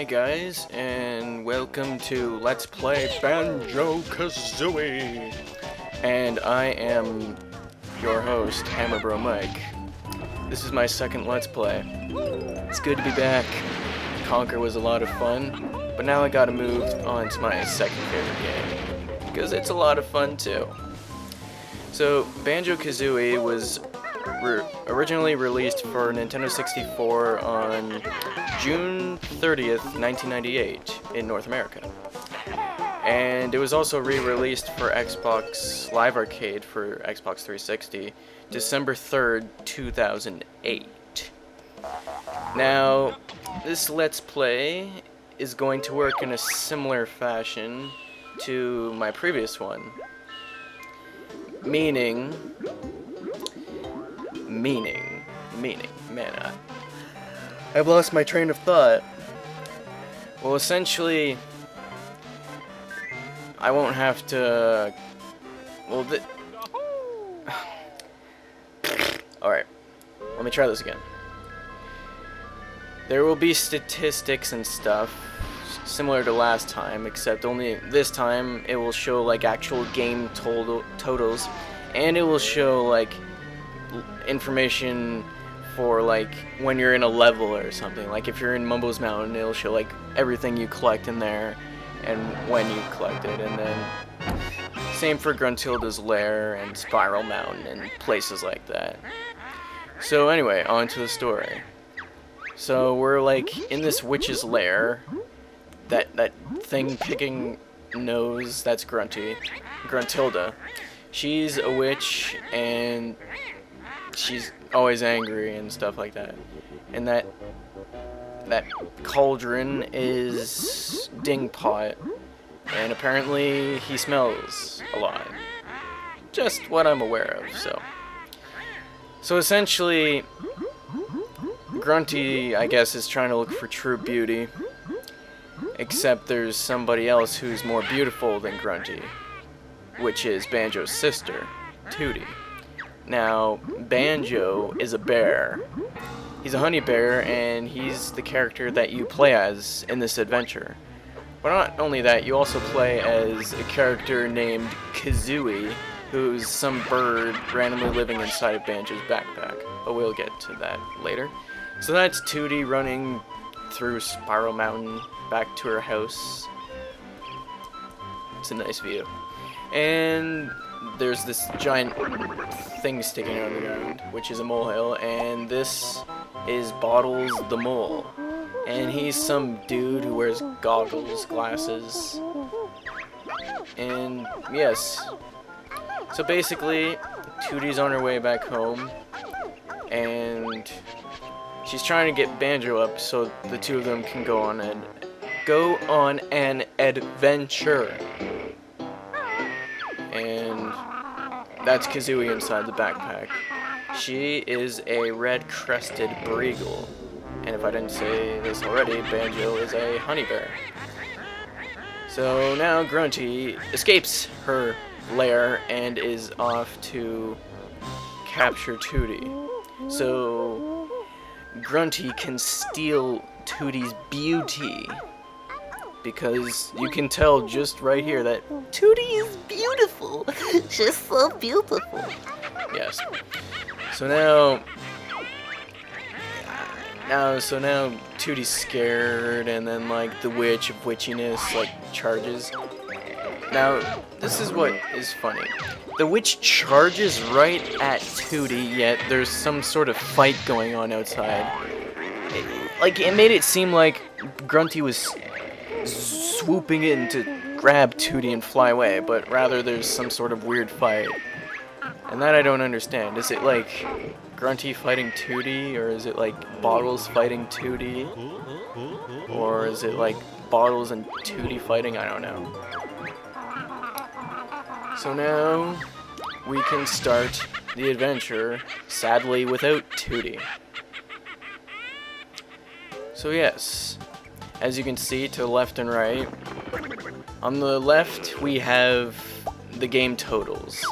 guys, and welcome to Let's Play Banjo-Kazooie. And I am your host, Hammerbro Mike. This is my second Let's Play. It's good to be back. Conquer was a lot of fun, but now I gotta move on to my second favorite game, because it's a lot of fun too. So, Banjo-Kazooie was originally released for Nintendo 64 on June 30th, 1998 in North America. And it was also re-released for Xbox Live Arcade for Xbox 360 December 3rd, 2008. Now, this Let's Play is going to work in a similar fashion to my previous one. Meaning, man, I've lost my train of thought. Well, essentially, I won't have to, well, alright, let me try this again. There will be statistics and stuff, similar to last time, except only this time it will show, like, actual game totals, and it will show, like, information for, like, when you're in a level or something. Like, if you're in Mumbo's Mountain, it'll show, like, everything you collect in there and when you collect it. And then same for Gruntilda's lair and Spiral Mountain and places like that. So anyway, on to the story. So we're, like, in this witch's lair. That thing picking nose, that's Gruntilda. She's a witch, and she's always angry and stuff like that. And that cauldron is Dingpot, and apparently he smells a lot. Just what I'm aware of, so. So essentially, Grunty, I guess, is trying to look for true beauty, except there's somebody else who's more beautiful than Grunty, which is Banjo's sister, Tooty. Now, Banjo is a bear. He's a honey bear, and he's the character that you play as in this adventure. But not only that, you also play as a character named Kazooie, who's some bird randomly living inside of Banjo's backpack. But we'll get to that later. So that's Tooty running through Spiral Mountain back to her house. It's a nice view. And there's this giant thing sticking out of the ground, which is a molehill, and this is Bawls the mole. And he's some dude who wears goggles, glasses, and yes. So basically, Tooty's on her way back home, and she's trying to get Banjo up so the two of them can go on an adventure. And that's Kazooie inside the backpack. She is a red-crested Breagle. And if I didn't say this already, Banjo is a honey bear. So now Grunty escapes her lair and is off to capture Tooty. So Grunty can steal Tooty's beauty, because you can tell just right here that Tooty is beautiful. She's so beautiful. Yes. So now Tooty's scared, and then, like, the witch of witchiness, like, charges. Now, this is what is funny. The witch charges right at Tooty, yet there's some sort of fight going on outside. It made it seem like Grunty was swooping in to grab Tooty and fly away, but rather there's some sort of weird fight. And that I don't understand. Is it like Grunty fighting Tooty, or is it like Bawls fighting Tooty? Or is it like Bawls and Tooty fighting? I don't know. So now we can start the adventure, sadly without Tooty. So yes, as you can see to the left and right, on the left we have the game totals,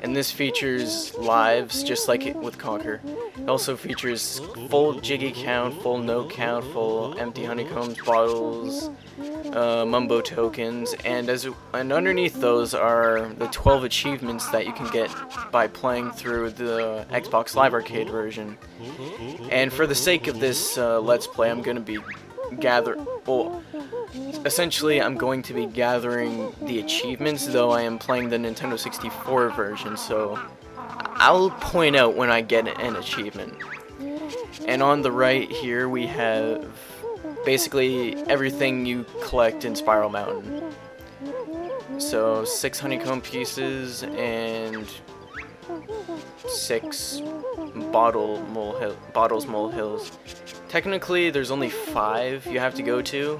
and this features lives just like it with Conquer, It also features full jiggy count, full note count, full empty honeycombs, bottles, mumbo tokens, and underneath those are the 12 achievements that you can get by playing through the Xbox Live Arcade version. And for the sake of this Let's Play, I'm going to be essentially I'm going to be gathering the achievements, though I am playing the Nintendo 64 version, so I'll point out when I get an achievement. And on the right here we have basically everything you collect in Spiral Mountain. So 6 honeycomb pieces and 6 bottles molehills. Technically there's only 5 you have to go to,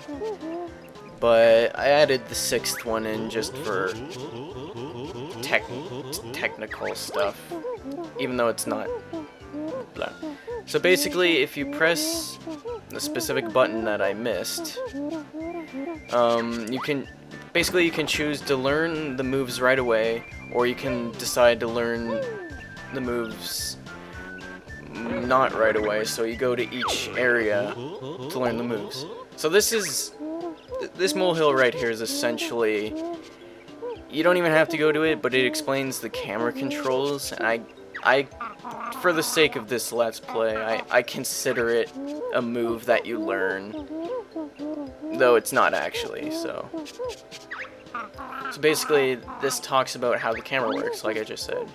but I added the 6th one in just for technical stuff, even though it's not blah. So basically, if you press the specific button that I missed, you can choose to learn the moves right away, or you can decide to learn the moves not right away. So you go to each area to learn the moves. So this molehill right here is essentially, you don't even have to go to it, but it explains the camera controls. And I for the sake of this Let's Play, I consider it a move that you learn, though it's not actually. So basically, this talks about how the camera works, like I just said.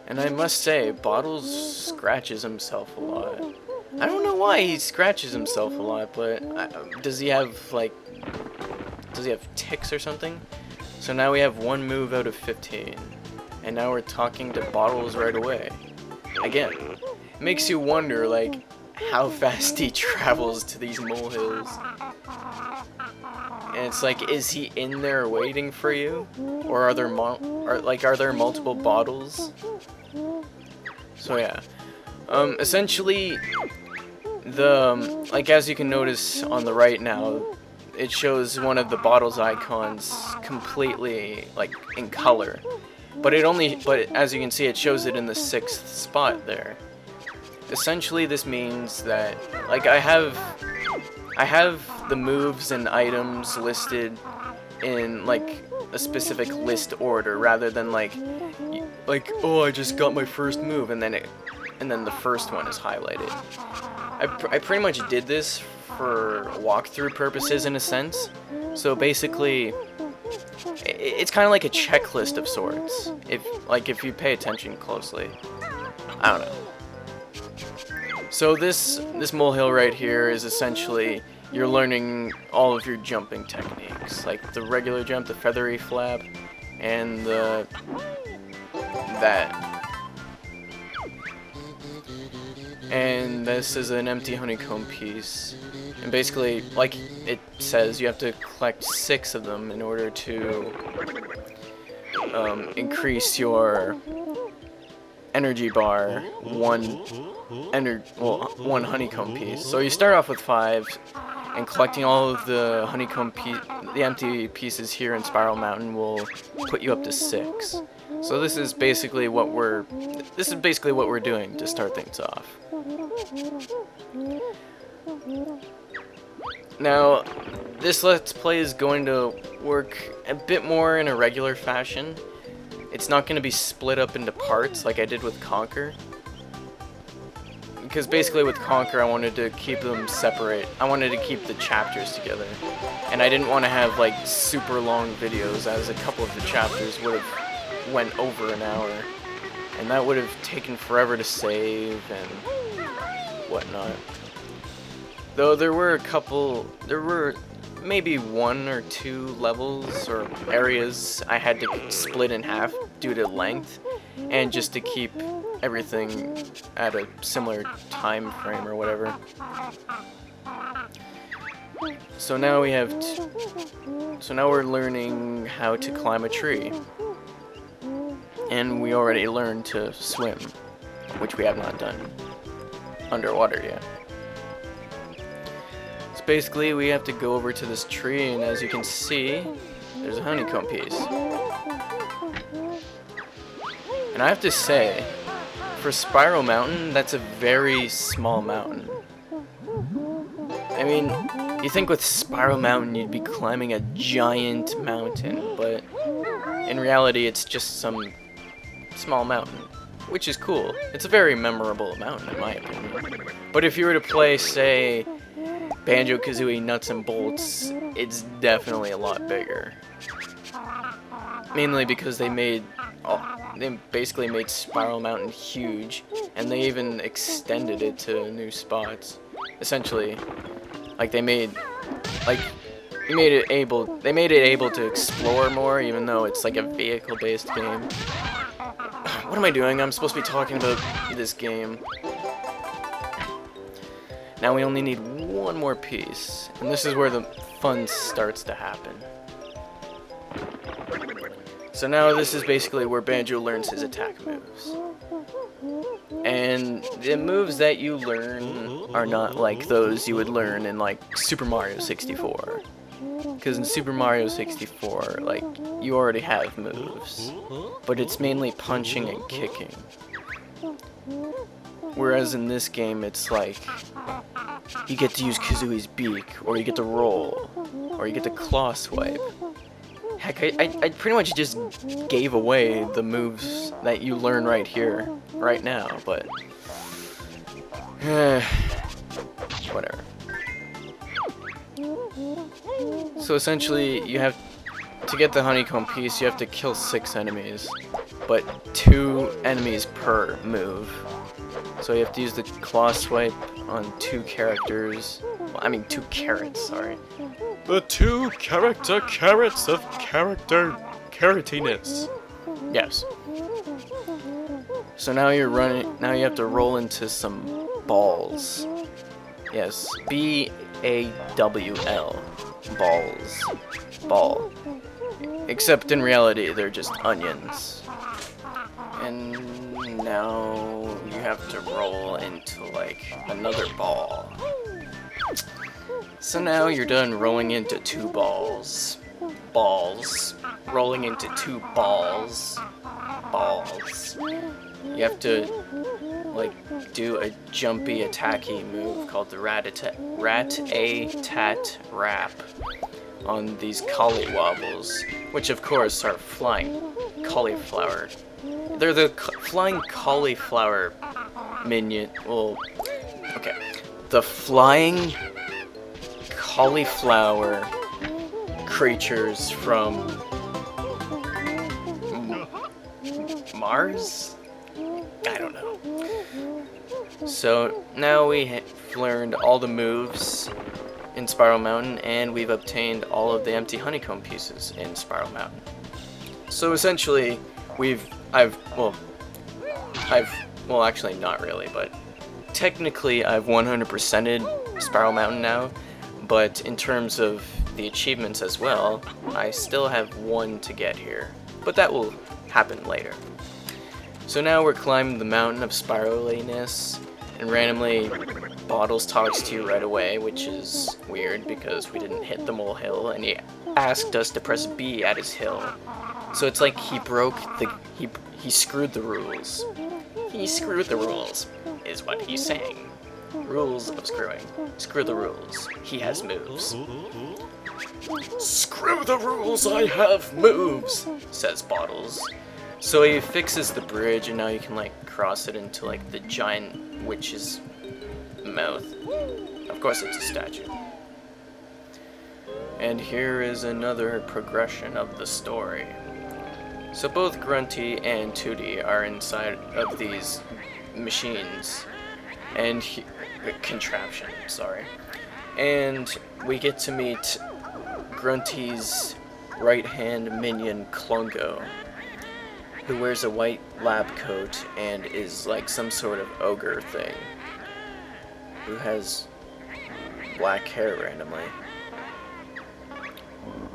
And I must say, Bottles scratches himself a lot. I don't know why he scratches himself a lot, but does he have tics or something? So now we have 1 move out of 15. And now we're talking to Bottles right away. Again, it makes you wonder, like, how fast he travels to these molehills. And it's like, is he in there waiting for you? Or are there multiple Bottles? So yeah. Essentially, as you can notice on the right now, it shows one of the Bottles icons completely, like, in color. But as you can see, it shows it in the 6th spot there. Essentially, this means that, like, I have the moves and items listed in, like, a specific list order, rather than like, oh, I just got my first move, and then the first one is highlighted. I pretty much did this for walkthrough purposes in a sense. So basically, it's kind of like a checklist of sorts, if you pay attention closely. I don't know. So this molehill right here is essentially, you're learning all of your jumping techniques, like the regular jump, the feathery flap, and that. And this is an empty honeycomb piece. And basically, like it says, you have to collect 6 of them in order to increase your energy bar one honeycomb piece. So you start off with 5, and collecting all of the the empty pieces here in Spiral Mountain will put you up to 6. So this is basically what we're doing to start things off. Now, this Let's Play is going to work a bit more in a regular fashion. It's not going to be split up into parts like I did with Conquer. Because basically with Conquer, I wanted to keep them separate. I wanted to keep the chapters together. And I didn't want to have, like, super long videos, as a couple of the chapters would have went over an hour. And that would have taken forever to save and whatnot. Though there were maybe 1 or 2 levels or areas I had to split in half due to length, and just to keep everything at a similar time frame or whatever. So now we have so now we're learning how to climb a tree. And we already learned to swim, which we have not done underwater yet. So basically, we have to go over to this tree, and as you can see, there's a honeycomb piece. And I have to say, for Spiral Mountain, that's a very small mountain. I mean, you think with Spiral Mountain you'd be climbing a giant mountain, but in reality it's just some small mountain, which is cool. It's a very memorable mountain in my opinion. But if you were to play, say, Banjo-Kazooie Nuts and Bolts, it's definitely a lot bigger. Mainly because they basically made Spiral Mountain huge, and they even extended it to new spots. Essentially, like they made it able to explore more, even though it's like a vehicle-based game. What am I doing? I'm supposed to be talking about this game. Now we only need one more piece, and this is where the fun starts to happen. So now this is basically where Banjo learns his attack moves. And the moves that you learn are not like those you would learn in like Super Mario 64. Because in Super Mario 64, like, you already have moves. But it's mainly punching and kicking. Whereas in this game, it's like, you get to use Kazooie's beak, or you get to roll, or you get to claw swipe. Heck, I pretty much just gave away the moves that you learn right here, right now, but... whatever. So essentially, you have to get the honeycomb piece, you have to kill 6 enemies, but 2 enemies per move. So you have to use the claw swipe on 2 characters. Well, I mean 2 carrots, sorry. The 2 character carrots of character carrotiness. Yes. So now you're running. Now you have to roll into some balls. Yes, B-A-W-L. Balls. Ball. Except in reality, they're just onions. And now you have to roll into like another ball. So now you're done rolling into 2 balls. Balls. Rolling into 2 balls. Balls. You have to like do a jumpy attacky move called the rat-a-tat-rap on these collywobbles, which of course are flying cauliflower. They're the flying cauliflower minion. Well, okay. The flying cauliflower creatures from Mars? I don't know. So now we learned all the moves in Spiral Mountain, and we've obtained all of the Empty Honeycomb Pieces in Spiral Mountain. So essentially, well, actually not really, but technically I've 100%ed Spiral Mountain now, but in terms of the achievements as well, I still have 1 to get here, but that will happen later. So now we're climbing the mountain of spiraliness, and randomly Bawls talks to you right away, which is weird because we didn't hit the molehill, and he asked us to press B at his hill. So it's like he screwed the rules. He screwed the rules, is what he's saying. Rules of screwing. Screw the rules. He has moves. Screw the rules, I have moves, says Bawls. So he fixes the bridge, and now you can like cross it into like the giant witch's mouth. Of course it's a statue. And here is another progression of the story. So both Grunty and Tooty are inside of these machines, and contraption, sorry. And we get to meet Grunty's right-hand minion, Klungo, who wears a white lab coat and is like some sort of ogre thing, who has black hair randomly.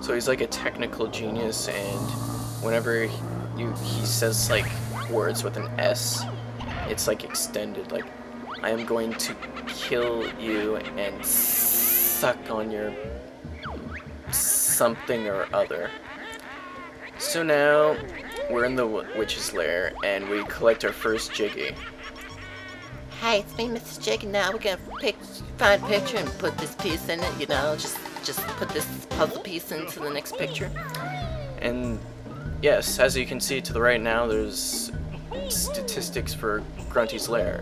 So he's like a technical genius, and whenever he says like words with an S, it's like extended, like, I am going to kill you and suck on your something or other. So now we're in the witch's lair, and we collect our first Jiggy. Hey, it's me, Mr. Jig, and now we're gonna find a picture and put this piece in it, you know, just put this puzzle piece into the next picture. And yes, as you can see to the right now, there's statistics for Grunty's lair,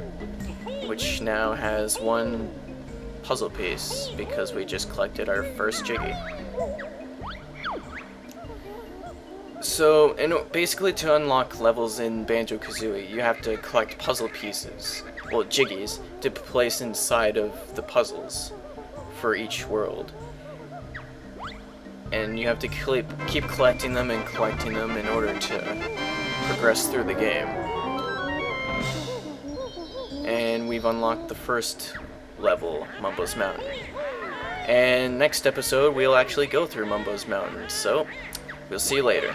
which now has 1 puzzle piece because we just collected our first Jiggy. So, basically to unlock levels in Banjo-Kazooie, you have to collect puzzle pieces, well, Jiggies, to place inside of the puzzles for each world. And you have to keep collecting them and collecting them in order to progress through the game. And we've unlocked the first level, Mumbo's Mountain. And next episode, we'll actually go through Mumbo's Mountain, so we'll see you later.